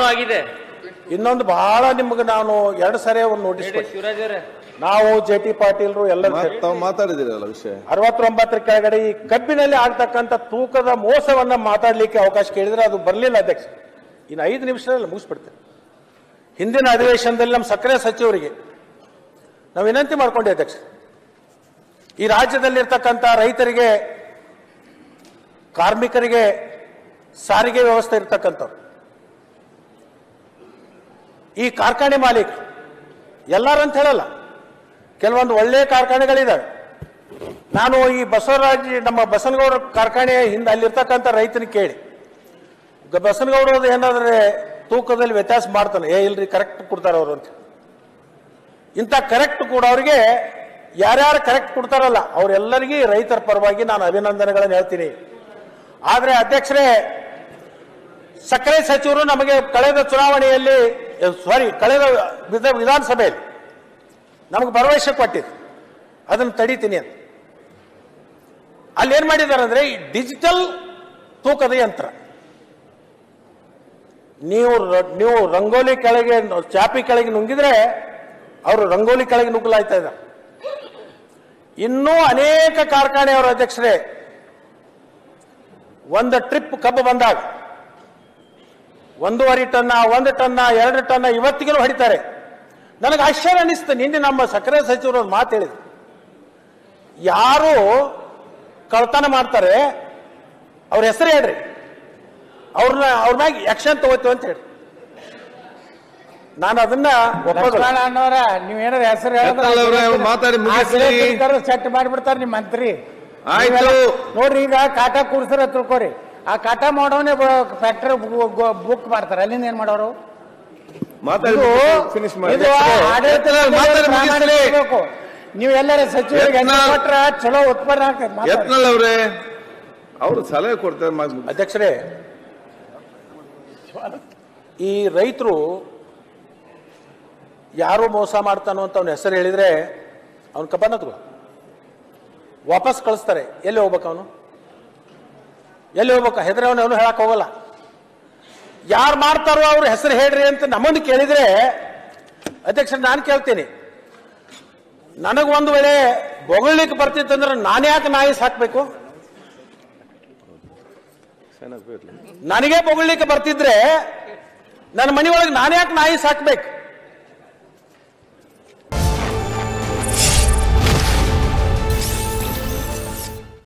ಆಗಿದೆ. ಇನ್ನೊಂದು ಬಹಳ ನಿಮ್ಗೆ ನಾನು 2 ಸರಿ ಒಂದು ನೋಟಿಸ್ ಶಿವರಾಜ್ ಅವರೇ, ನಾವು JT ಪಾಟೀಲ್ರು ಎಲ್ಲರೂ ಮಾತಾಡಿದಿರಲ್ಲ ವಿಷಯ 69 ಕೆಳಗಡೆ ಈ ಕಬ್ಬಿನಲ್ಲಿ ಆಗ್ತಕ್ಕಂಥ ತೂಕದ ಮೋಸವನ್ನ ಮಾತಾಡ್ಲಿಕ್ಕೆ ಅವಕಾಶ ಕೇಳಿದ್ರೆ ಅದು ಬರಲಿಲ್ಲ ಅಧ್ಯಕ್ಷ. ಇನ್ನು 5 ನಿಮಿಷದಲ್ಲಿ ಮುಗಿಸ್ಬಿಡ್ತೇನೆ. ಹಿಂದಿನ ಅಧಿವೇಶನದಲ್ಲಿ ನಮ್ಮ ಸಕ್ಕರೆ ಸಚಿವರಿಗೆ ನಾವು ವಿನಂತಿ ಮಾಡ್ಕೊಂಡೆ ಅಧ್ಯಕ್ಷ, ಈ ರಾಜ್ಯದಲ್ಲಿರ್ತಕ್ಕಂಥ ರೈತರಿಗೆ, ಕಾರ್ಮಿಕರಿಗೆ ಸಾರಿಗೆ ವ್ಯವಸ್ಥೆ ಇರ್ತಕ್ಕಂಥವ್ರು, ಈ ಕಾರ್ಖಾನೆ ಮಾಲೀಕ ಎಲ್ಲರೂ ಅಂತ ಹೇಳಲ್ಲ, ಕೆಲವೊಂದು ಒಳ್ಳೆಯ ಕಾರ್ಖಾನೆಗಳಿದ್ದಾವೆ. ನಾನು ಈ ನಮ್ಮ ಬಸನಗೌಡ ಕಾರ್ಖಾನೆ ಹಿಂದೆ ಅಲ್ಲಿರ್ತಕ್ಕಂಥ ರೈತನ ಕೇಳಿ, ಬಸನಗೌಡರು ಏನಾದ್ರೆ ತೂಕದಲ್ಲಿ ವ್ಯತ್ಯಾಸ ಮಾಡ್ತಾನೆ, ಇಲ್ರಿ ಕರೆಕ್ಟ್ ಕೊಡ್ತಾರೆ ಅವರು ಅಂತ. ಇಂಥ ಕರೆಕ್ಟ್ ಕೂಡ ಅವರಿಗೆ ಯಾರ್ಯಾರು ಕರೆಕ್ಟ್ ಕೊಡ್ತಾರಲ್ಲ ಅವರೆಲ್ಲರಿಗೂ ರೈತರ ಪರವಾಗಿ ನಾನು ಅಭಿನಂದನೆಗಳನ್ನು ಹೇಳ್ತೀನಿ. ಆದರೆ ಅಧ್ಯಕ್ಷರೇ, ಸಕ್ಕರೆ ಸಚಿವರು ನಮಗೆ ಕಳೆದ ಚುನಾವಣೆಯಲ್ಲಿ ಕಳೆದ ವಿಧಾನಸಭೆಯಲ್ಲಿ ನಮಗೆ ಭರವಸೆ ಕೊಟ್ಟಿದ್ದು ಅದನ್ನು ತಡೀತೀನಿ ಅಂತ. ಅಲ್ಲಿ ಏನ್ ಮಾಡಿದ್ದಾರೆ ಅಂದ್ರೆ ಈ ಡಿಜಿಟಲ್ ತೂಕದ ಯಂತ್ರ, ನೀವು ರಂಗೋಲಿ ಕೆಳಗೆ ಚಾಪಿ ಕೆಳಗೆ ನುಂಗಿದ್ರೆ ಅವರು ರಂಗೋಲಿ ಕೆಳಗೆ ನುಗ್ಗಲಾಯ್ತಾ ಇದ್ದಾರೆ. ಇನ್ನೂ ಅನೇಕ ಕಾರ್ಖಾನೆಯವರ ಅಧ್ಯಕ್ಷರೇ, ಒಂದು ಟ್ರಿಪ್ ಕಬ್ಬು ಬಂದಾಗ 1.5 ಟನ್ನ 1 ಟನ್ನ 2 ಟನ್ನ ಇವತ್ತಿಗೂ ಹೊಡಿತಾರೆ. ನನಗೆ ಆಶ್ಚರ್ಯ ಅನಿಸ್ತು. ನಿನ್ನೆ ನಮ್ಮ ಸಕ್ಕರೆ ಸಚಿವರು ಒಂದು ಮಾತು ಹೇಳಿದ್ರು, ಯಾರು ಕಳ್ತನ ಮಾಡ್ತಾರೆ ಅವ್ರ ಹೆಸರು ಹೇಳ್ರಿ, ಅವ್ರ ಮ್ಯಾಗ ಆಕ್ಷನ್ ತಗೋತೀವಿ ಅಂತ ಹೇಳಿ. ನಾನು ಅದನ್ನ ನೀವೇನಾರ ಹೆಸರು ಸೆಟ್ ಮಾಡಿಬಿಡ್ತಾರೆ ನಿಮ್ಮ ಮಂತ್ರಿ. ನೋಡ್ರಿ, ಈಗ ಕಾಟಾ ಕೂರ್ಸರ ತಿಳ್ಕೊರಿ, ಆ ಕಾಟ ಮಾಡೋನೆ ಫ್ಯಾಕ್ಟರಿ ಬುಕ್ ಮಾಡ್ತಾರೆ, ಅಲ್ಲಿಂದ ಏನ್ ಮಾಡೋರು? ನೀವು ಎಲ್ಲರ ಸಚಿವರಿಗೆ ಕೊಟ್ರ ಚಲೋ ಉತ್ಪನ್ನ ಅವ್ರೆ ಅವರು ಸಲಹೆ ಕೊಡ್ತಾರೆ. ಅಧ್ಯಕ್ಷರೇ, ಈ ರೈತರು ಯಾರು ಮೋಸ ಮಾಡ್ತಾನೋ ಅಂತ ಅವನ ಹೆಸರು ಹೇಳಿದ್ರೆ ಅವನ ಕಬ್ಬನ್ನ ತಗೋ ವಾಪಸ್ ಕಳಿಸ್ತಾರೆ. ಎಲ್ಲಿ ಹೋಗ್ಬೇಕು ಅವನು? ಎಲ್ಲಿ ಹೋಗ್ಬೇಕು? ಹೆದ್ರೆ ಅವನು ಹೇಳಕ್ ಹೋಗಲ್ಲ. ಯಾರು ಮಾಡ್ತಾರೋ ಅವ್ರ ಹೆಸರು ಹೇಳ್ರಿ ಅಂತ ನಮ್ಮನ್ನು ಕೇಳಿದ್ರೆ ಅಧ್ಯಕ್ಷ ನಾನು ಕೇಳ್ತೀನಿ, ನನಗೊಂದು ವೇಳೆ ಬೊಗಳ್ಲಿಕ್ಕೆ ಬರ್ತಿತ್ತಂದ್ರೆ ನಾನು ಯಾಕೆ ನಾಯಿ ಸಾಕ್ಬೇಕು? ನನಗೆ ಬೊಗಳ್ಲಿಕ್ಕೆ ಬರ್ತಿದ್ರೆ ನನ್ನ ಮನೆಯೊಳಗೆ ನಾನು ಯಾಕೆ ನಾಯಿ ಸಾಕ್ಬೇಕು?